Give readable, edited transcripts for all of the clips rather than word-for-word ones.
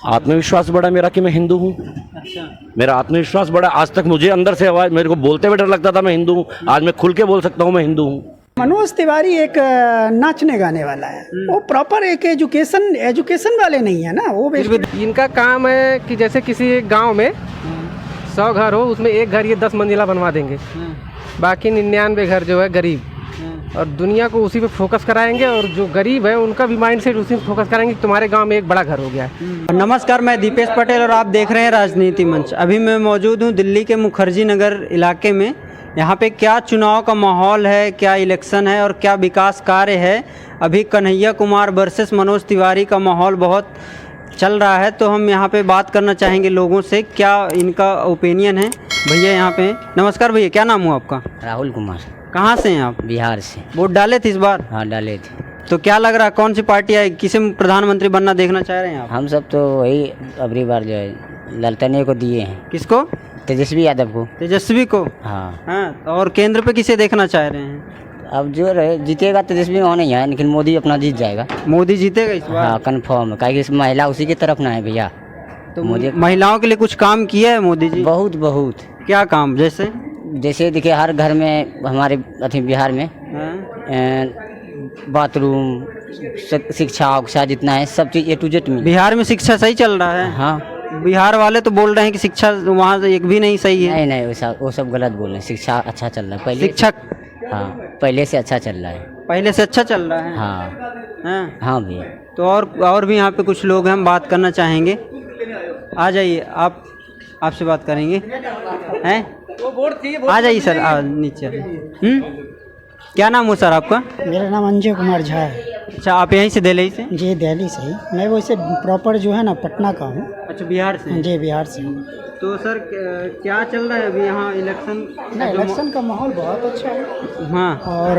आत्मविश्वास बढ़ा मेरा कि मैं हिंदू हूँ। अच्छा, मेरा आत्मविश्वास बढ़ा। आज तक मुझे अंदर से आवाज, मेरे को बोलते हुए डर लगता था मैं हिंदू हूँ, आज मैं खुल के बोल सकता हूँ मैं हिंदू हूँ। मनोज तिवारी एक नाचने गाने वाला है, वो प्रॉपर एक एजुकेशन वाले नहीं है ना। वो इनका काम है कि जैसे किसी एक गांव में 100 घर हो, उसमें एक घर ये 10 मंजिला बनवा देंगे, बाकी 99 घर जो है गरीब, और दुनिया को उसी पे फोकस कराएंगे, और जो गरीब है उनका भी माइंडसेट उसी पे फोकस कराएंगे कि तुम्हारे गांव में एक बड़ा घर हो गया है। नमस्कार, मैं दीपेश पटेल और आप देख रहे हैं राजनीति मंच। अभी मैं मौजूद हूं दिल्ली के मुखर्जी नगर इलाके में। यहाँ पे क्या चुनाव का माहौल है, क्या इलेक्शन है और क्या विकास कार्य है। अभी कन्हैया कुमार वर्सेस मनोज तिवारी का माहौल बहुत चल रहा है, तो हम यहाँ पे बात करना चाहेंगे लोगों से, क्या इनका ओपिनियन है। भैया यहाँ पे, नमस्कार भैया, क्या नाम हुआ आपका? राहुल कुमार। कहाँ से हैं आप? बिहार से। वोट डाले थे इस बार? हाँ, डाले थे। तो क्या लग रहा है, कौन सी पार्टी आई, किसे प्रधानमंत्री बनना देखना चाह रहे हैं आप? हम सब तो वही अगली बार जो है ललतने को दिए हैं। किसको? तेजस्वी यादव को। तेजस्वी को? हाँ। और केंद्र पे किसे देखना चाह रहे हैं? अब जो रहे जीतेगा तेजस्वी होना ही है, लेकिन मोदी अपना जीत जाएगा। मोदी जीतेगा इस बार? हाँ, कन्फर्म है, क्योंकि महिला उसी की तरफ ना है भैया। तो महिलाओं के लिए कुछ काम किया है मोदी जी? बहुत बहुत। क्या काम? जैसे देखिए, हर घर में हमारे बिहार में बाथरूम, शिक्षा जितना है सब चीज़ A to Z में। बिहार में शिक्षा सही चल रहा है? हाँ। बिहार वाले तो बोल रहे हैं कि शिक्षा वहाँ से एक भी नहीं सही है। नहीं, वो सब गलत बोल रहे हैं। शिक्षा अच्छा चल रहा है पहले। शिक्षक? हाँ, पहले से अच्छा चल रहा है। पहले से अच्छा चल रहा है? हाँ। हाँ भैया। तो और भी यहाँ पे कुछ लोग हैं, हम बात करना चाहेंगे। आ जाइए, आपसे बात करेंगे हैं। आ जाइए सर, नीचे। क्या नाम हो सर आपका? मेरा नाम अंजय कुमार झा है। अच्छा, आप यहीं से दिल्ली से? जी, दिल्ली से ही। मैं वैसे प्रॉपर जो है ना पटना का हूँ। अच्छा, बिहार से? जी, बिहार से हूँ। तो सर क्या चल रहा है अभी यहाँ इलेक्शन? इलेक्शन का माहौल बहुत अच्छा है। हाँ। और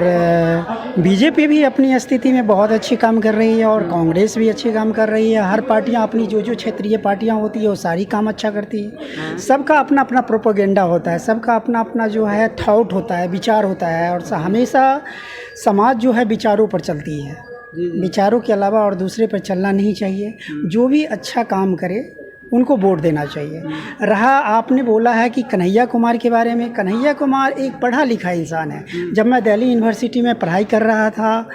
बीजेपी भी अपनी स्थिति में बहुत अच्छी काम कर रही है, और कांग्रेस भी अच्छी काम कर रही है। हर पार्टियां अपनी जो क्षेत्रीय पार्टियां होती है वो सारी काम अच्छा करती है। सबका अपना अपना प्रोपेगेंडा होता है, सबका अपना अपना जो है थॉट होता है, विचार होता है, और हमेशा समाज जो है विचारों पर चलती है। विचारों के अलावा और दूसरे पर चलना नहीं चाहिए। जो भी अच्छा काम करे उनको वोट देना चाहिए। रहा आपने बोला है कि कन्हैया कुमार के बारे में, कन्हैया कुमार एक पढ़ा लिखा इंसान है। जब मैं दिल्ली यूनिवर्सिटी में पढ़ाई कर रहा था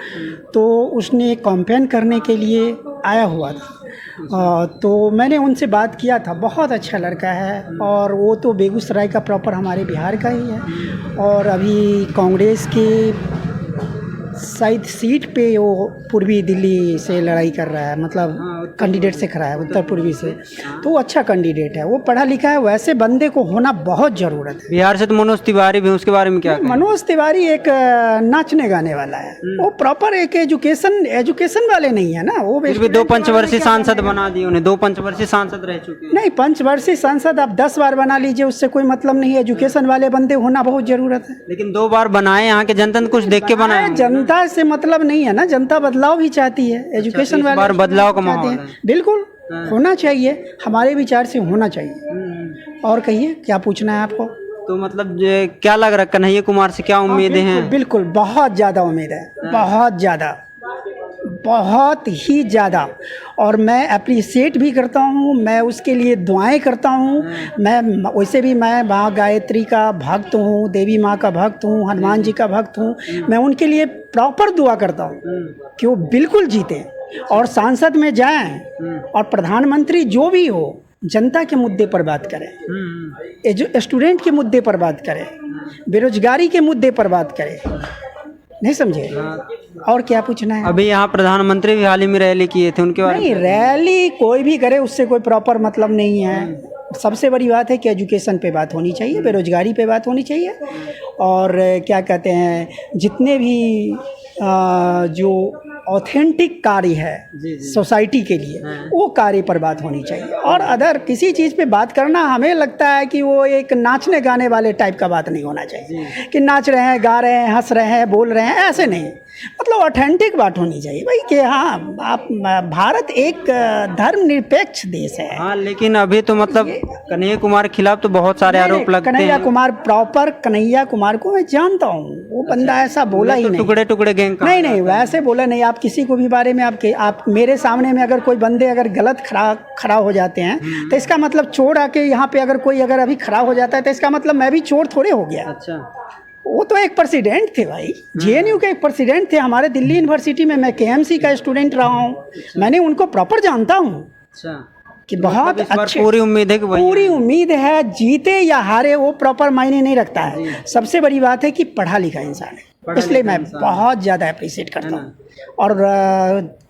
तो उसने कैंपेन करने के लिए आया हुआ था, तो मैंने उनसे बात किया था। बहुत अच्छा लड़का है, और वो तो बेगूसराय का प्रॉपर हमारे बिहार का ही है, और अभी कांग्रेस के शायद सीट पे वो पूर्वी दिल्ली से लड़ाई कर रहा है, मतलब कैंडिडेट से खड़ा है, उत्तर पूर्वी से। तो वो अच्छा कैंडिडेट है, वो पढ़ा लिखा है। वैसे बंदे को होना बहुत ज़रूरत है। बिहार से तो मनोज तिवारी भी, उसके बारे में क्या? मनोज तिवारी एक नाचने गाने वाला है, वो प्रॉपर एक एजुकेशन वाले नहीं है ना। वो फिर भी 2 पंचवर्षीय सांसद बना दिए उन्हें, 2 पंचवर्षीय सांसद रह चुके हैं। नहीं, पंचवर्षीय सांसद आप 10 बार बना लीजिए, उससे कोई मतलब नहीं है। एजुकेशन वाले बंदे होना बहुत ज़रूरत है। लेकिन 2 बार बनाए, यहाँ के जनता ने कुछ देख के बनाए। जनता से मतलब नहीं है ना, जनता बदलाव भी चाहती है। एजुकेशन वाले बार बदलाव का माहौल है। बिल्कुल होना चाहिए, हमारे विचार से होना चाहिए। और कहिए, क्या पूछना है आपको? तो मतलब क्या लग रहा है, कन्हैया कुमार से क्या उम्मीदें हैं? बिल्कुल बहुत ज़्यादा उम्मीद है, बहुत ही ज़्यादा। और मैं अप्रिशिएट भी करता हूँ, मैं उसके लिए दुआएं करता हूँ। मैं वैसे भी मैं माँ गायत्री का भक्त हूँ, देवी माँ का भक्त हूँ, हनुमान जी का भक्त हूँ। मैं उनके लिए प्रॉपर दुआ करता हूँ कि वो बिल्कुल जीते और सांसद में जाएं, और प्रधानमंत्री जो भी हो जनता के मुद्दे पर बात करें, स्टूडेंट के मुद्दे पर बात करें, बेरोजगारी के मुद्दे पर बात करें। नहीं समझे? और क्या पूछना है? अभी यहाँ प्रधानमंत्री भी हाल ही में रैली किए थे, उनके बारे में? नहीं, रैली कोई भी करे उससे कोई प्रॉपर मतलब नहीं है। सबसे बड़ी बात है कि एजुकेशन पे बात होनी चाहिए, बेरोजगारी पे बात होनी चाहिए, और क्या कहते हैं, जितने भी जो ऑथेंटिक कार्य है सोसाइटी के लिए, वो कार्य पर बात होनी चाहिए। और अदर किसी चीज़ पे बात करना, हमें लगता है कि वो एक नाचने गाने वाले टाइप का बात नहीं होना चाहिए कि नाच रहे हैं, गा रहे हैं, हंस रहे हैं, बोल रहे हैं, ऐसे नहीं। मतलब ऑथेंटिक बात होनी चाहिए भाई कि हाँ आप भारत एक धर्मनिरपेक्ष देश है। हाँ, लेकिन अभी तो मतलब कन्हैया कुमार के खिलाफ तो बहुत सारे आरोप लगते कन्हैया हैं। कुमार प्रॉपर कन्हैया कुमार को मैं जानता हूँ, वो बंदा ऐसा बोला ही तो नहीं। टुकड़े टुकड़े गैंग का नहीं वैसे बोला नहीं। आप किसी को भी बारे में आप मेरे सामने में अगर कोई बंदे अगर गलत खड़ा हो जाते हैं तो इसका मतलब चोर आके यहाँ पे अगर कोई अगर अभी खड़ा हो जाता है तो इसका मतलब मैं भी चोर थोड़े हो गया। अच्छा, वो तो एक प्रेसिडेंट थे भाई, जेएनयू के एक प्रेसिडेंट थे हमारे दिल्ली यूनिवर्सिटी में। मैं केएमसी का स्टूडेंट रहा हूँ, मैंने उनको प्रॉपर जानता हूँ अच्छा, कि बहुत इस बार अच्छे। पूरी उम्मीद है कि वही पूरी उम्मीद है, जीते या हारे वो प्रॉपर मायने नहीं रखता है। सबसे बड़ी बात है कि पढ़ा लिखा इंसान है, इसलिए मैं बहुत ज़्यादा अप्रिशिएट करता हूँ और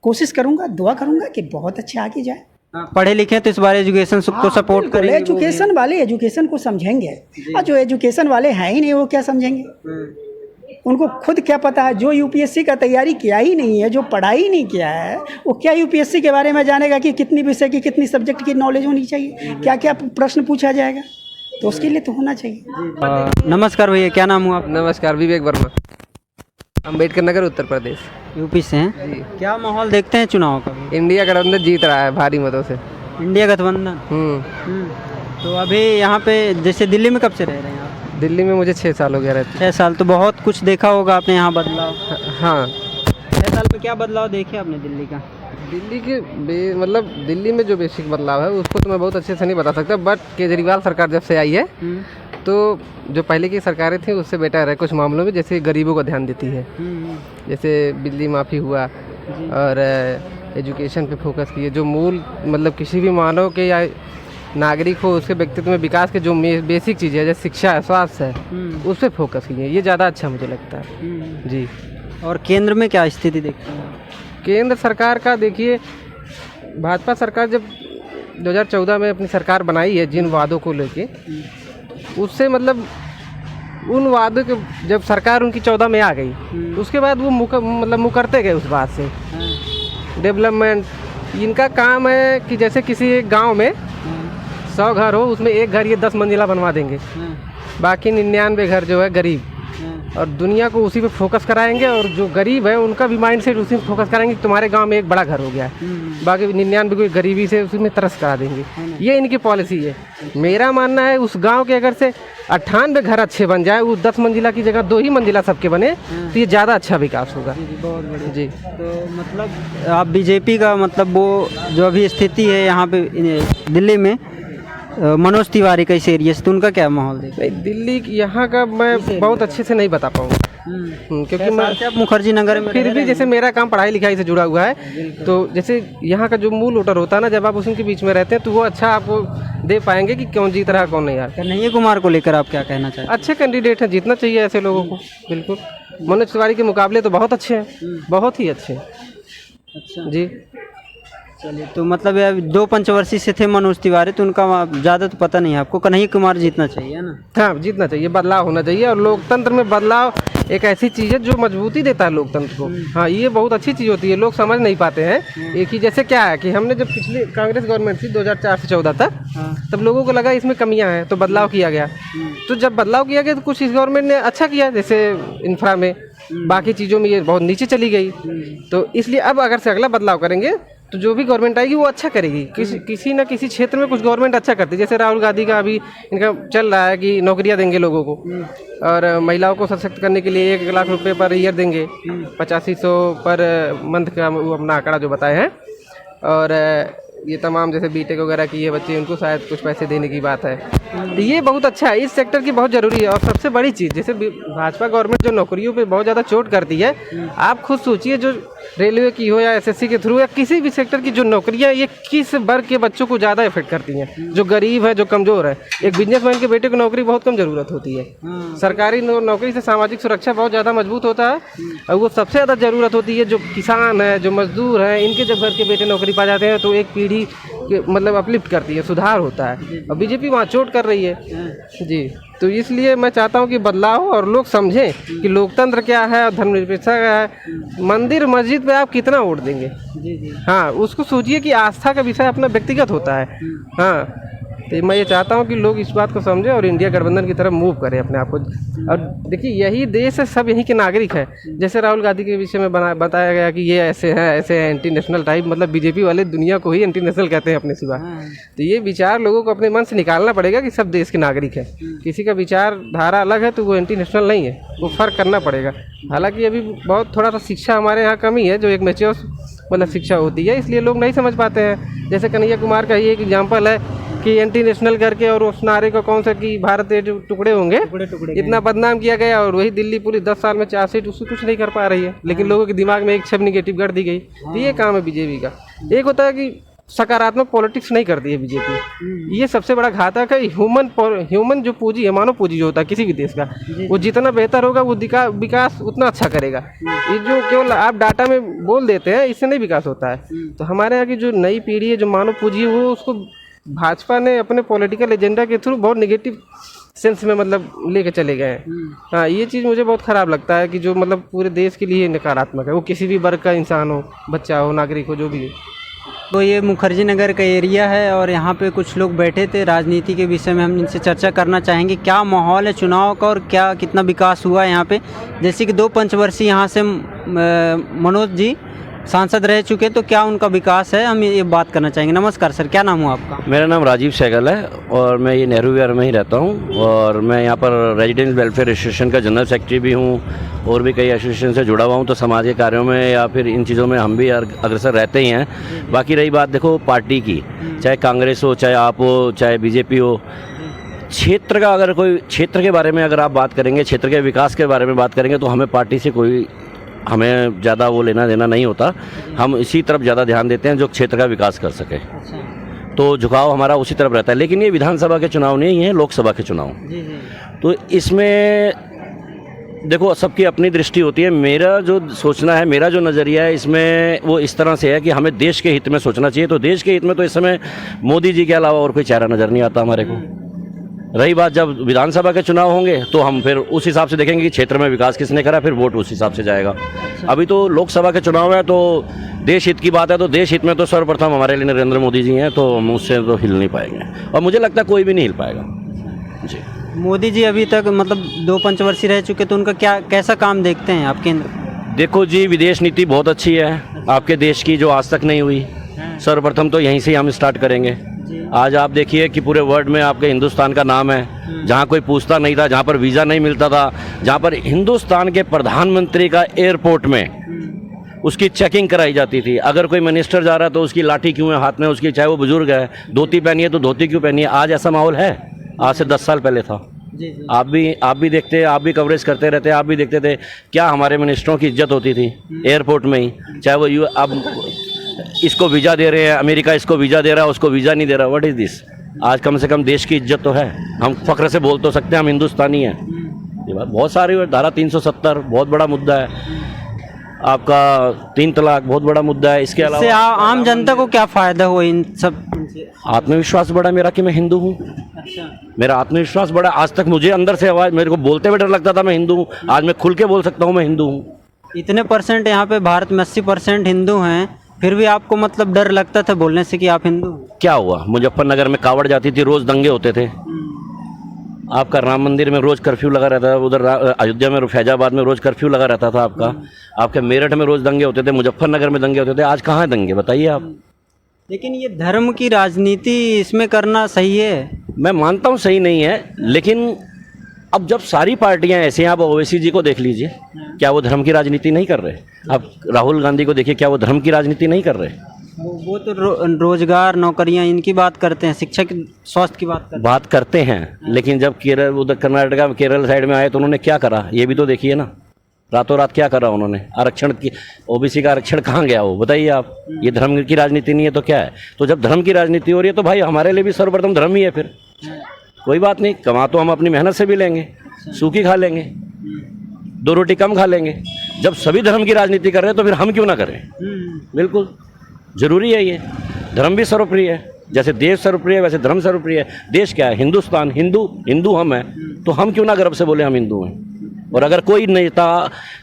कोशिश करूँगा, दुआ करूँगा कि बहुत अच्छे आगे जाए। पढ़े लिखे तो इस बार एजुकेशन को सपोर्ट करेंगे। एजुकेशन वाले एजुकेशन को समझेंगे, और जो एजुकेशन वाले हैं ही नहीं वो क्या समझेंगे। उनको खुद क्या पता है, जो यूपीएससी का तैयारी किया ही नहीं है, जो पढ़ाई नहीं किया है, वो क्या यूपीएससी के बारे में जानेगा कि कितनी विषय की कितनी सब्जेक्ट की नॉलेज होनी चाहिए, क्या क्या प्रश्न पूछा जाएगा। तो उसके लिए तो होना चाहिए। नमस्कार भैया, क्या नाम हुआ आपका? नमस्कार, विवेक वर्मा, अम्बेडकर नगर, उत्तर प्रदेश। यूपी से हैं जी। क्या माहौल देखते हैं चुनाव का? इंडिया गठबंधन जीत रहा है भारी मतों से। इंडिया गठबंधन। तो अभी यहाँ पे जैसे दिल्ली में कब से रह रहे हैं आप? दिल्ली में मुझे 6 साल हो गया रहते। 6 साल, तो बहुत कुछ देखा होगा आपने यहाँ बदलाव। हाँ, 6 साल में क्या बदलाव देखे आपने दिल्ली का? दिल्ली के मतलब दिल्ली में जो बेसिक बदलाव है उसको तो मैं बहुत अच्छे से नहीं बता सकता, बट केजरीवाल सरकार जब से आई है तो जो पहले की सरकारें थी उससे बेटर है कुछ मामलों में। जैसे गरीबों को ध्यान देती है, जैसे बिजली माफ़ी हुआ और एजुकेशन पे फोकस किए। जो मूल मतलब किसी भी मानव के या नागरिक हो उसके व्यक्तित्व में विकास के जो बेसिक चीज़ें है जैसे शिक्षा है, स्वास्थ्य है, उस पर फोकस किए। ये ज़्यादा अच्छा मुझे लगता है जी। और केंद्र में क्या स्थिति देखते हैं? केंद्र सरकार का देखिए, भाजपा सरकार जब 2014 में अपनी सरकार बनाई है, जिन वादों को लेके उससे मतलब उन वादों के जब सरकार उनकी 14 में आ गई उसके बाद वो मुकरते गए उस बात से। डेवलपमेंट इनका काम है कि जैसे किसी एक गांव में 100 घर हो उसमें एक घर ये 10 मंजिला बनवा देंगे, बाकी 99 घर जो है गरीब, और दुनिया को उसी पे फोकस कराएंगे। और जो गरीब है उनका भी माइंड सेट उसी पे फोकस कराएंगे कि तुम्हारे गांव में एक बड़ा घर हो गया है, बाकी 99 को गरीबी से उसी में तरस करा देंगे। ये इनकी पॉलिसी है। मेरा मानना है उस गांव के अगर से 98 घर अच्छे बन जाए, वो 10 मंजिला की जगह 2 ही मंजिला सबके बने, तो ये ज़्यादा अच्छा विकास होगा। बहुत बढ़िया जी। तो मतलब आप बीजेपी का मतलब वो जो अभी स्थिति है यहाँ पे दिल्ली में मनोज तिवारी का इस एरिया से, तो उनका क्या माहौल देखते हैं? नहीं, दिल्ली यहाँ का मैं बहुत अच्छे से नहीं बता पाऊँगा क्योंकि मैं आप मुखर्जी नगर में फिर भी जैसे मेरा काम पढ़ाई लिखाई से जुड़ा हुआ है, तो जैसे यहाँ का जो मूल वोटर होता है ना, जब आप उसी के बीच में रहते हैं तो वो अच्छा आपको दे पाएंगे कि कौन जीत रहा है कौन नहीं यार। कन्हैया कुमार को लेकर आप क्या कहना चाहते अच्छे कैंडिडेट हैं, जीतना चाहिए ऐसे लोगों को। बिल्कुल, मनोज तिवारी के मुकाबले तो बहुत अच्छे हैं, बहुत ही अच्छे। अच्छा जी, चलिए, तो मतलब यार 2 पंचवर्षीय से थे मनोज तिवारी, तो उनका ज़्यादा तो पता नहीं है आपको। कन्हैया कुमार जीतना चाहिए ना? हाँ, जीतना चाहिए, बदलाव होना चाहिए। और लोकतंत्र में बदलाव एक ऐसी चीज़ है जो मजबूती देता है लोकतंत्र को। हाँ, ये बहुत अच्छी चीज़ होती है, लोग समझ नहीं पाते हैं। एक ही जैसे क्या है कि हमने जब पिछली कांग्रेस गवर्नमेंट थी 2004 से 14 तक, तब लोगों को लगा इसमें कमियां हैं तो बदलाव किया गया। तो जब बदलाव किया गया तो कुछ इस गवर्नमेंट ने अच्छा किया, जैसे इंफ्रा में, बाकी चीज़ों में ये बहुत नीचे चली गई। तो इसलिए अब अगर से अगला बदलाव करेंगे तो जो भी गवर्नमेंट आएगी वो अच्छा करेगी। किसी न किसी क्षेत्र में कुछ गवर्नमेंट अच्छा करती है। जैसे राहुल गांधी का अभी इनका चल रहा है कि नौकरियां देंगे लोगों को, और महिलाओं को सशक्त करने के लिए 1 लाख रुपए पर ईयर देंगे, 8500 पर मंथ का वो अपना आंकड़ा जो बताए हैं। और ये तमाम जैसे बीटेक वगैरह किए बच्चे, उनको शायद कुछ पैसे देने की बात है। तो ये बहुत अच्छा है, इस सेक्टर की बहुत ज़रूरी है। और सबसे बड़ी चीज़, जैसे भाजपा गवर्नमेंट जो नौकरियों पे बहुत ज़्यादा चोट करती है, आप खुद सोचिए, जो रेलवे की हो या एसएससी के थ्रू या किसी भी सेक्टर की जो नौकरियां, ये किस वर्ग के बच्चों को ज़्यादा इफेक्ट करती हैं? जो गरीब है, जो कमज़ोर है। एक बिजनेसमैन के बेटे को नौकरी बहुत कम ज़रूरत होती है। सरकारी नौकरी से सामाजिक सुरक्षा बहुत ज़्यादा मजबूत होता है। और वो सबसे ज़्यादा ज़रूरत होती है जो किसान है, जो मजदूर है, इनके जब घर के बेटे नौकरी पा जाते हैं तो एक पीढ़ी मतलब अपलिफ्ट करती है, सुधार होता है। और बीजेपी वहाँ चोट कर रही है जी। तो इसलिए मैं चाहता हूँ कि बदलाव हो और लोग समझें कि लोकतंत्र क्या है और धर्मनिरपेक्षता क्या है। मंदिर मस्जिद पे आप कितना वोट देंगे? हाँ, उसको सोचिए कि आस्था का विषय अपना व्यक्तिगत होता है। हाँ, तो मैं ये चाहता हूँ कि लोग इस बात को समझें और इंडिया गठबंधन की तरफ मूव करें अपने आप को। और देखिए यही देश है, सब यहीं के नागरिक हैं। जैसे राहुल गांधी के विषय में बताया गया कि ये ऐसे हैं एंटी नेशनल टाइप, मतलब बीजेपी वाले दुनिया को ही एंटी नेशनल कहते हैं अपने सिवा। तो ये विचार लोगों को अपने मन से निकालना पड़ेगा कि सब देश के नागरिक हैं। किसी का विचारधारा अलग है तो वो एंटी नेशनल नहीं है, वो फ़र्क करना पड़ेगा। हालांकि अभी बहुत थोड़ा सा शिक्षा हमारे यहाँ कमी है, जो एक मैच्योर मतलब शिक्षा होती है, इसलिए लोग नहीं समझ पाते हैं। जैसे कन्हैया कुमार का ही एक एग्जाम्पल है कि एंटी नेशनल करके और उस नारे को कौन सा कि भारत के टुकड़े होंगे, इतना बदनाम किया गया और वही दिल्ली पुलिस 10 साल में 4 सीट उससे कुछ नहीं कर पा रही है, लेकिन लोगों के दिमाग में एक छब निगेटिव कर दी गई। तो ये काम है बीजेपी का। एक होता है कि सकारात्मक पॉलिटिक्स नहीं करती है बीजेपी, ये सबसे बड़ा घातक है। ह्यूमन जो पूंजी है, मानव पूंजी जो होता है किसी भी देश का, वो जितना बेहतर होगा वो विकास उतना अच्छा करेगा। ये जो केवल आप डाटा में बोल देते हैं, इससे नहीं विकास होता है। तो हमारे यहाँ की जो नई पीढ़ी है, जो मानव पूंजी है, वो उसको भाजपा ने अपने पॉलिटिकल एजेंडा के थ्रू बहुत नेगेटिव सेंस में मतलब लेके चले गए हैं। हाँ, ये चीज़ मुझे बहुत ख़राब लगता है कि जो मतलब पूरे देश के लिए नकारात्मक है, वो किसी भी वर्ग का इंसान हो, बच्चा हो, नागरिक हो, जो भी हो। तो ये मुखर्जी नगर का एरिया है और यहाँ पे कुछ लोग बैठे थे, राजनीति के विषय में हम इनसे चर्चा करना चाहेंगे। क्या माहौल है चुनाव का और क्या कितना विकास हुआ है यहाँ पे। जैसे कि 2 पंचवर्षीय यहाँ से मनोज जी सांसद रह चुके, तो क्या उनका विकास है, हम ये बात करना चाहेंगे। नमस्कार सर, क्या नाम हुआ आपका? मेरा नाम राजीव सहगल है और मैं ये नेहरू विहार में ही रहता हूँ और मैं यहाँ पर रेजिडेंट वेलफेयर एसोसिएशन का जनरल सेक्रेटरी भी हूँ और भी कई एसोसिएशन से जुड़ा हुआ हूँ। तो समाज के कार्यों में या फिर इन चीज़ों में हम भी अग्रसर रहते ही हैं। बाकी रही बात देखो पार्टी की, चाहे कांग्रेस हो, चाहे आप हो, चाहे बीजेपी हो, क्षेत्र का अगर कोई क्षेत्र के बारे में अगर आप बात करेंगे, क्षेत्र के विकास के बारे में बात करेंगे, तो हमें पार्टी से कोई हमें ज़्यादा वो लेना देना नहीं होता। हम इसी तरफ ज़्यादा ध्यान देते हैं जो क्षेत्र का विकास कर सके। तो झुकाव हमारा उसी तरफ रहता है। लेकिन ये विधानसभा के चुनाव नहीं है, लोकसभा के चुनाव। तो इसमें देखो सबकी अपनी दृष्टि होती है। मेरा जो सोचना है, मेरा जो नज़रिया है इसमें वो इस तरह से है कि हमें देश के हित में सोचना चाहिए। तो देश के हित में तो इस समय मोदी जी के अलावा और कोई चेहरा नज़र नहीं आता हमारे को। रही बात जब विधानसभा के चुनाव होंगे तो हम फिर उस हिसाब से देखेंगे कि क्षेत्र में विकास किसने करा, फिर वोट उस हिसाब से जाएगा। अभी तो लोकसभा के चुनाव है, तो देश हित की बात है, तो देश हित में तो सर्वप्रथम हमारे लिए नरेंद्र मोदी जी हैं, तो हम उससे तो हिल नहीं पाएंगे और मुझे लगता है कोई भी नहीं हिल पाएगा जी। मोदी जी अभी तक मतलब 2 पंचवर्षीय रह चुके, तो उनका क्या कैसा काम देखते हैं आप केंद्र? देखो जी, विदेश नीति बहुत अच्छी है आपके देश की, जो आज तक नहीं हुई। सर्वप्रथम तो यहीं से हम स्टार्ट करेंगे। आज आप देखिए कि पूरे वर्ल्ड में आपके हिंदुस्तान का नाम है। जहाँ कोई पूछता नहीं था, जहाँ पर वीज़ा नहीं मिलता था, जहाँ पर हिंदुस्तान के प्रधानमंत्री का एयरपोर्ट में उसकी चेकिंग कराई जाती थी। अगर कोई मिनिस्टर जा रहा है तो उसकी लाठी क्यों है हाथ में उसकी, चाहे वो बुजुर्ग है, धोती पहनी है तो धोती क्यों पहनी है। आज ऐसा माहौल है? आज से 10 साल पहले था। आप भी देखते, आप भी कवरेज करते रहते, आप भी देखते थे क्या हमारे मिनिस्टरों की इज्जत होती थी एयरपोर्ट में ही। चाहे वो अब इसको वीज़ा दे रहे हैं, अमेरिका इसको वीज़ा दे रहा है, उसको वीज़ा नहीं दे रहा। What is this? आज कम से कम देश की इज्जत तो है, हम फख्र से बोल तो सकते हैं हम हिंदुस्तानी हैं। ये बात बहुत सारी, धारा 370 बहुत बड़ा मुद्दा है, आपका 3 तलाक बहुत बड़ा मुद्दा है। इसके अलावा आम जनता को क्या फ़ायदा हुआ इन सब? आत्मविश्वास बढ़ा मेरा कि मैं हिंदू हूँ। मेरा आत्मविश्वास बढ़ा। आज तक मुझे अंदर से आवाज़, मेरे को बोलते हुए डर लगता था मैं हिंदू हूँ, आज मैं खुल के बोल सकता हूँ मैं हिंदू हूँ। इतने परसेंट यहाँ पे भारत में 80% हिंदू हैं, फिर भी आपको मतलब डर लगता था बोलने से कि आप हिंदू? क्या हुआ, मुजफ्फरनगर में कावड़ जाती थी, रोज़ दंगे होते थे। आपका राम मंदिर में रोज़ कर्फ्यू लगा रहता था, उधर अयोध्या में, फैजाबाद में रोज़ कर्फ्यू लगा रहता था आपका। आपके मेरठ में रोज़ दंगे होते थे, मुजफ्फरनगर में दंगे होते थे। आज कहाँ है दंगे, बताइए आप। लेकिन ये धर्म की राजनीति इसमें करना सही है? मैं मानता हूँ सही नहीं है, लेकिन अब जब सारी पार्टियां ऐसे हैं, आप ओवैसी जी को देख लीजिए, क्या वो धर्म की राजनीति नहीं कर रहे? आप राहुल गांधी को देखिए, क्या वो धर्म की राजनीति नहीं कर रहे? वो तो रोजगार, नौकरियां इनकी बात करते हैं, शिक्षा की, स्वास्थ्य की बात करते हैं। लेकिन जब केरल, उधर कर्नाटका, केरल साइड में आए तो उन्होंने क्या करा, ये भी तो देखिए ना। रातों रात क्या करा उन्होंने? आरक्षण की, ओबीसी का आरक्षण कहाँ गया वो, बताइए आप। ये धर्म की राजनीति नहीं है तो क्या है? तो जब धर्म की राजनीति हो रही है तो भाई हमारे लिए भी सर्वप्रथम धर्म ही है। फिर कोई बात नहीं, कमा तो हम अपनी मेहनत से भी लेंगे, सूखी खा लेंगे, 2 रोटी कम खा लेंगे। जब सभी धर्म की राजनीति कर रहे हैं तो फिर हम क्यों ना करें? बिल्कुल जरूरी है। ये धर्म भी सर्वप्रिय है, जैसे देश सर्वप्रिय है वैसे धर्म सर्वप्रिय है। देश क्या है? हिंदुस्तान, हिंदू हम हैं, तो हम क्यों ना गर्व से बोले हम हिंदू हैं। और अगर कोई नेता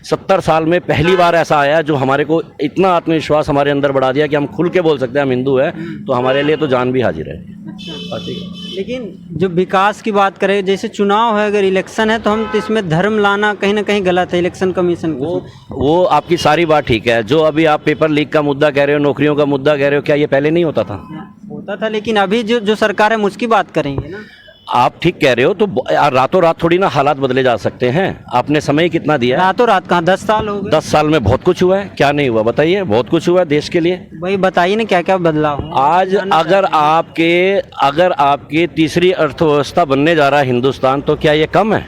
70 साल में पहली बार ऐसा आया जो हमारे को इतना आत्मविश्वास हमारे अंदर बढ़ा दिया कि हम खुल के बोल सकते हैं हम हिंदू हैं, तो हमारे लिए तो जान भी हाजिर है। लेकिन जो विकास की बात करें, जैसे चुनाव है, अगर इलेक्शन है तो हम तो इसमें धर्म लाना कहीं ना कहीं गलत है इलेक्शन कमीशन को। वो आपकी सारी बात ठीक है। जो अभी आप पेपर लीक का मुद्दा कह रहे हो, नौकरियों का मुद्दा कह रहे हो, क्या ये पहले नहीं होता था? होता था, लेकिन अभी जो सरकार है उसकी बात करेंगे ना। आप ठीक कह रहे हो। तो रातों रात थोड़ी ना हालात बदले जा सकते हैं। आपने समय कितना दिया है? रातों रात कहाँ, 10 साल हो गए। 10 साल में बहुत कुछ हुआ है, क्या नहीं हुआ बताइए? बहुत कुछ हुआ है देश के लिए। वही बताइए ना क्या क्या बदलाव हुआ। आज अगर आपके तीसरी अर्थव्यवस्था बनने जा रहा है हिंदुस्तान, तो क्या ये कम है?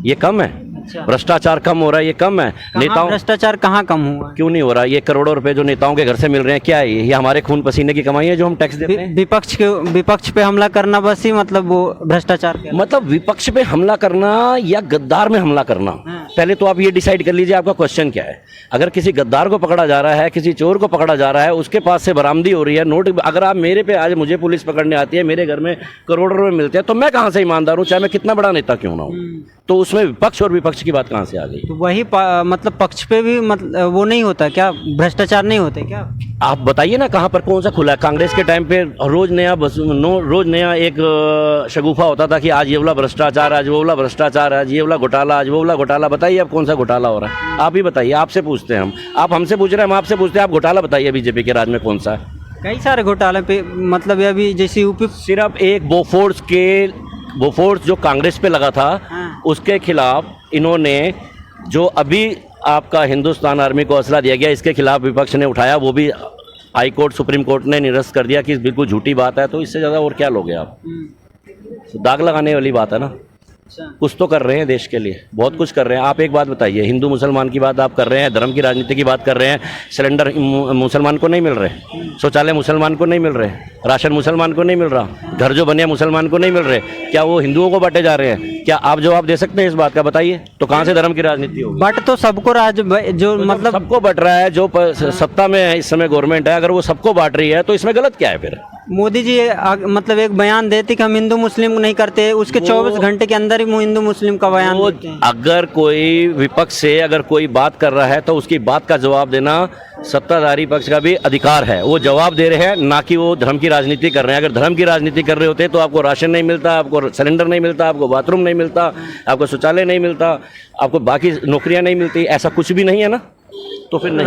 ये कम है। भ्रष्टाचार कम हो रहा है, ये कम है। नेताओं भ्रष्टाचार कहाँ कम हुआ? क्यों नहीं हो रहा? ये करोड़ों रुपए जो नेताओं के घर से मिल रहे हैं, क्या है ये हमारे खून पसीने की कमाई है जो हम टैक्स देते हैं? विपक्ष पे हमला करना बस ही मतलब वो भ्रष्टाचार है। मतलब विपक्ष पे हमला करना या गद्दार में हमला करना, पहले तो आप ये डिसाइड कर लीजिए आपका क्वेश्चन क्या है। अगर किसी गद्दार को पकड़ा जा रहा है, किसी चोर को पकड़ा जा रहा है, उसके पास से बरामदी हो रही है नोट, अगर आप मेरे पे आज मुझे पुलिस पकड़ने आती है, मेरे घर में करोड़ों रुपए मिलते हैं, तो मैं कहाँ से ईमानदार हूँ, चाहे मैं कितना बड़ा नेता क्यों ना हूँ? तो उसमें विपक्ष और विपक्ष की बात कहाँ से आ गई? तो वही मतलब पक्ष पे भी मतलब वो नहीं होता क्या, भ्रष्टाचार नहीं होते क्या? आप बताइए ना कहाँ पर कौन सा खुला है? कांग्रेस के टाइम पे रोज नया एक शगुफा होता था कि आज ये वाला भ्रष्टाचार, आज वो वाला भ्रष्टाचार, आज ये वाला घोटाला, आज वो वाला घोटाला। बताइए अब कौन सा घोटाला हो रहा है? आप ही बताइए। आपसे पूछते हैं हम, आप हमसे पूछ रहे हैं, हम आपसे पूछते हैं। आप घोटाला बताइए बीजेपी के राज में कौन सा है? कई सारे घोटाले पे मतलब अभी जैसे यूपी सिर्फ एक बोफोर्स जो कांग्रेस पे लगा था, उसके खिलाफ इन्होंने जो अभी आपका हिंदुस्तान आर्मी को असला दिया गया, इसके खिलाफ विपक्ष ने उठाया, वो भी हाई कोर्ट सुप्रीम कोर्ट ने निरस्त कर दिया कि बिल्कुल झूठी बात है। तो इससे ज़्यादा और क्या लोगे आप? तो दाग लगाने वाली बात है ना। कुछ तो कर रहे हैं देश के लिए, बहुत कुछ कर रहे हैं। आप एक बात बताइए, हिंदू मुसलमान की बात आप कर रहे हैं, धर्म की राजनीति की बात कर रहे हैं। सिलेंडर मुसलमान को नहीं मिल रहे, शौचालय मुसलमान को नहीं मिल रहे, राशन मुसलमान को नहीं मिल रहा, घर जो बने मुसलमान को नहीं मिल रहे, क्या वो हिंदुओं को बांटे जा रहे हैं? क्या आप जवाब दे सकते हैं इस बात का? बताइए। तो कहाँ से धर्म की राजनीति होगी? बट तो सबको जो मतलब सबको बट रहा है, जो सत्ता में है इस समय गवर्नमेंट है, अगर वो सबको बांट रही है तो इसमें गलत क्या है फिर? मोदी जी मतलब एक बयान देते कि हम हिंदू मुस्लिम नहीं करते, उसके 24 घंटे के अंदर ही हिंदू मुस्लिम का बयान देते हैं। अगर कोई विपक्ष से अगर कोई बात कर रहा है तो उसकी बात का जवाब देना सत्ताधारी पक्ष का भी अधिकार है। वो जवाब दे रहे हैं, ना कि वो धर्म की राजनीति कर रहे हैं। अगर धर्म की राजनीति कर रहे होते तो आपको राशन नहीं मिलता, आपको सिलेंडर नहीं मिलता, आपको बाथरूम नहीं मिलता, आपको शौचालय नहीं मिलता, आपको बाकी नौकरियां नहीं मिलती। ऐसा कुछ भी नहीं है ना। तो फिर नहीं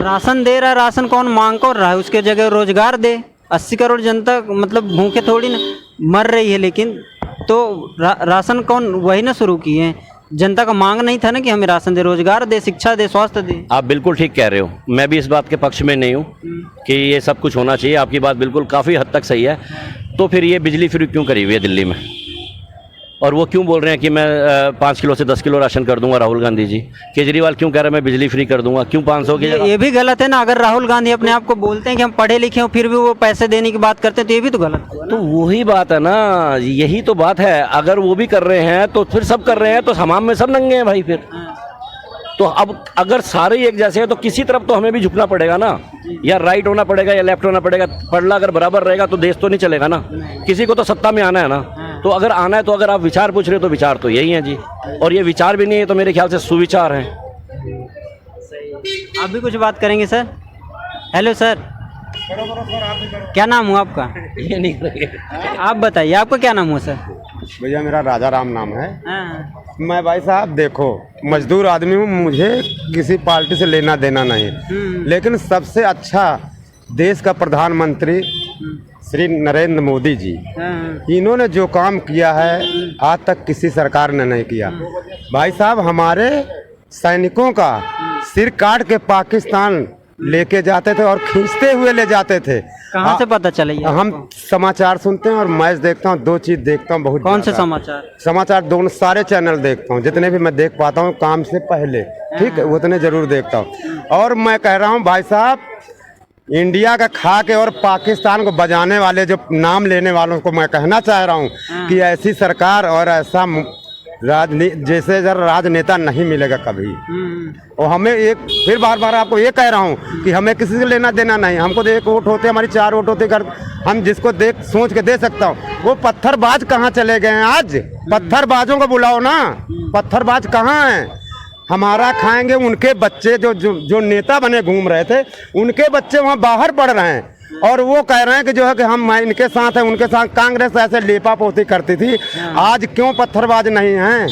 राशन दे रहा है, राशन कौन मांग कर रहा है? उसके जगह रोजगार दे। 80 करोड़ जनता मतलब भूखे थोड़ी ना मर रही है, लेकिन तो राशन कौन, वही ना शुरू किए हैं। जनता का मांग नहीं था ना कि हमें राशन दे, रोजगार दे, शिक्षा दे, स्वास्थ्य दे। आप बिल्कुल ठीक कह रहे हो। मैं भी इस बात के पक्ष में नहीं हूँ कि ये सब कुछ होना चाहिए। आपकी बात बिल्कुल काफ़ी हद तक सही है। तो फिर ये बिजली फ्री क्यों करी हुई है दिल्ली में? और वो क्यों बोल रहे हैं कि मैं 5 किलो से 10 किलो राशन कर दूंगा? राहुल गांधी जी, केजरीवाल क्यों कह रहे हैं मैं बिजली फ्री कर दूंगा? क्यों 500 की जगह? ये भी गलत है ना। अगर राहुल गांधी अपने आप को बोलते हैं कि हम पढ़े लिखे हो, फिर भी वो पैसे देने की बात करते हैं, तो ये भी तो गलत है। तो वही बात है ना, यही तो बात है। अगर वो भी कर रहे हैं तो फिर सब कर रहे हैं, तो हमाम में सब नंगे हैं भाई फिर। तो अब अगर सारे एक जैसे हैं तो किसी तरफ तो हमें भी झुकना पड़ेगा ना, या राइट होना पड़ेगा या लेफ्ट होना पड़ेगा। पढ़ना अगर बराबर रहेगा तो देश तो नहीं चलेगा ना। किसी को तो सत्ता में आना है ना। तो अगर आना है तो अगर आप विचार पूछ रहे हो तो विचार तो यही है जी। और ये विचार भी नहीं है तो मेरे ख्याल से सुविचार हैं। आप भी कुछ बात करेंगे सर? हेलो सर, क्या नाम हुआ आपका? ये नहीं करेंगे। आप बताइए, आपका क्या नाम हुआ सर? भैया मेरा राजा राम नाम है। मैं भाई साहब देखो, मजदूर आदमी हूँ, मुझे किसी पार्टी से लेना देना नहीं, लेकिन सबसे अच्छा देश का प्रधानमंत्री श्री नरेंद्र मोदी जी, इन्होंने जो काम किया है आज तक किसी सरकार ने नहीं किया। भाई साहब हमारे सैनिकों का सिर काट के पाकिस्तान लेके जाते थे और खींचते हुए ले जाते थे। कहाँ से पता चला ये? हम समाचार सुनते हैं और मैच देखता हूँ। 2 चीज देखता हूँ बहुत। कौन से समाचार? समाचार दोनों सारे चैनल देखता हूँ, जितने भी मैं देख पाता हूँ काम से पहले, ठीक है, उतने जरूर देखता हूँ। और मैं कह रहा हूँ भाई साहब, इंडिया का खा के और पाकिस्तान को बजाने वाले जो नाम लेने वालों को मैं कहना चाह रहा हूँ कि ऐसी सरकार और ऐसा जैसे राजनेता नहीं मिलेगा कभी। और हमें एक फिर बार बार आपको ये कह रहा हूँ कि हमें किसी से लेना देना नहीं। हमको तो 1 वोट होते, हमारी 4 वोट होते, हम जिसको देख सोच के दे सकता हूँ। वो पत्थरबाज कहाँ चले गए हैं? आज पत्थरबाजों को बुलाओ ना। पत्थरबाज कहाँ हैं? हमारा खाएंगे उनके बच्चे जो नेता बने घूम रहे थे, उनके बच्चे वहाँ बाहर पढ़ रहे हैं। और वो कह रहे हैं कि जो है कि हम इनके साथ हैं उनके साथ। कांग्रेस ऐसे लेपा पोती करती थी, आज क्यों पत्थरबाज नहीं हैं?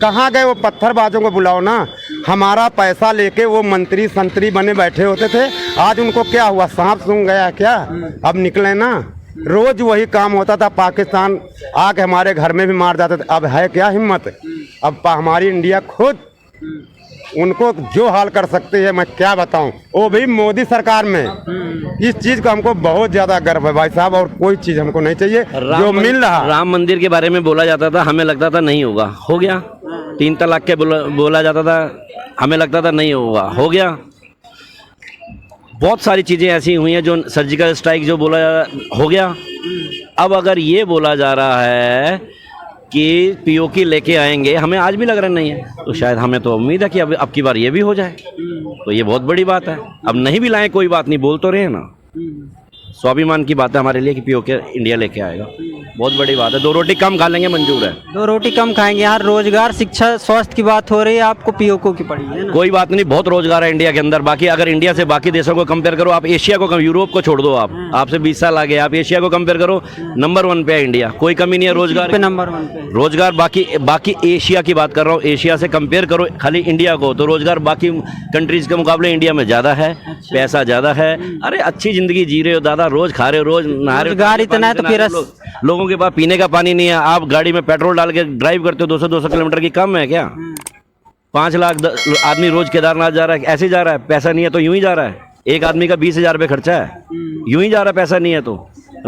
कहाँ गए वो पत्थरबाजों को? बुलाओ ना। हमारा पैसा लेके वो मंत्री संतरी बने बैठे होते थे, आज उनको क्या हुआ? सांप सूंघ गया क्या? अब निकले ना। रोज वही काम होता था, पाकिस्तान आके हमारे घर में भी मार जाते थे। अब है क्या हिम्मत? अब हमारी इंडिया खुद उनको जो हाल कर सकती है, मैं क्या बताऊं, वो भी मोदी सरकार में। इस चीज का हमको बहुत ज्यादा गर्व है भाई साहब, और कोई चीज हमको नहीं चाहिए जो मिल रहा। राम मंदिर के बारे में बोला जाता था, हमें लगता था नहीं होगा, हो गया। 3 तलाक के बोला जाता था, हमें लगता था नहीं होगा, हो गया। बहुत सारी चीज़ें ऐसी हुई हैं, जो सर्जिकल स्ट्राइक जो बोला हो गया। अब अगर ये बोला जा रहा है कि पीओके लेके आएंगे, हमें आज भी लग रहा नहीं है, तो शायद हमें तो उम्मीद है कि अब की बार ये भी हो जाए, तो ये बहुत बड़ी बात है। अब नहीं भी लाएं कोई बात नहीं, बोल तो रहे हैं ना। स्वाभिमान की बात है हमारे लिए कि पीओके इंडिया लेके आएगा, बहुत बड़ी बात है। 2 रोटी कम खा लेंगे, मंजूर है। 2 रोटी कम खाएंगे। यहाँ रोजगार, शिक्षा, स्वास्थ्य की बात हो रही है, आपको पीओके की पड़ी है ना? कोई बात नहीं, बहुत रोजगार है इंडिया के अंदर। बाकी अगर इंडिया से बाकी देशों को कंपेयर करो, आप एशिया को, यूरोप को छोड़ दो, आपसे 20 साल आगे, आप एशिया को कंपेयर करो, नंबर 1 पे है इंडिया। कोई कमी नहीं है रोजगार पे, नंबर 1 पे रोजगार। बाकी एशिया की बात कर रहा हूँ, एशिया से कंपेयर करो खाली इंडिया को, तो रोजगार बाकी कंट्रीज के मुकाबले इंडिया में ज़्यादा है। पैसा ज़्यादा है। अरे अच्छी ज़िंदगी जी रहे हो दादा, रोज़ खा रहे हो, रोज़ नहा रहे हो। रोजगार इतना है तो फिर लोगों के पास पीने का पानी नहीं है। आप गाड़ी में पेट्रोल डाल के ड्राइव करते हो, 200 किलोमीटर की कम है क्या? 5 लाख आदमी रोज केदारनाथ जा रहा है, ऐसे जा रहा है। पैसा नहीं है तो यूं ही जा रहा है। एक आदमी का 20,000 रुपये खर्चा है, यूं ही जा रहा है, पैसा नहीं है तो।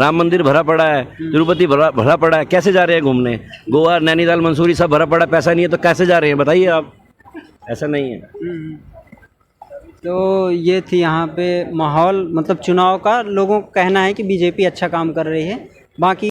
राम मंदिर भरा पड़ा है, तिरुपति भरा पड़ा है, कैसे जा रहे हैं घूमने? गोवा, नैनीताल, मंसूरी सब भरा पड़ा है, पैसा नहीं है तो कैसे जा रहे हैं बताइए आप? ऐसा नहीं है। तो ये थी यहाँ पे माहौल, मतलब चुनाव का। लोगों का कहना है कि बीजेपी अच्छा काम कर रही है। बाकी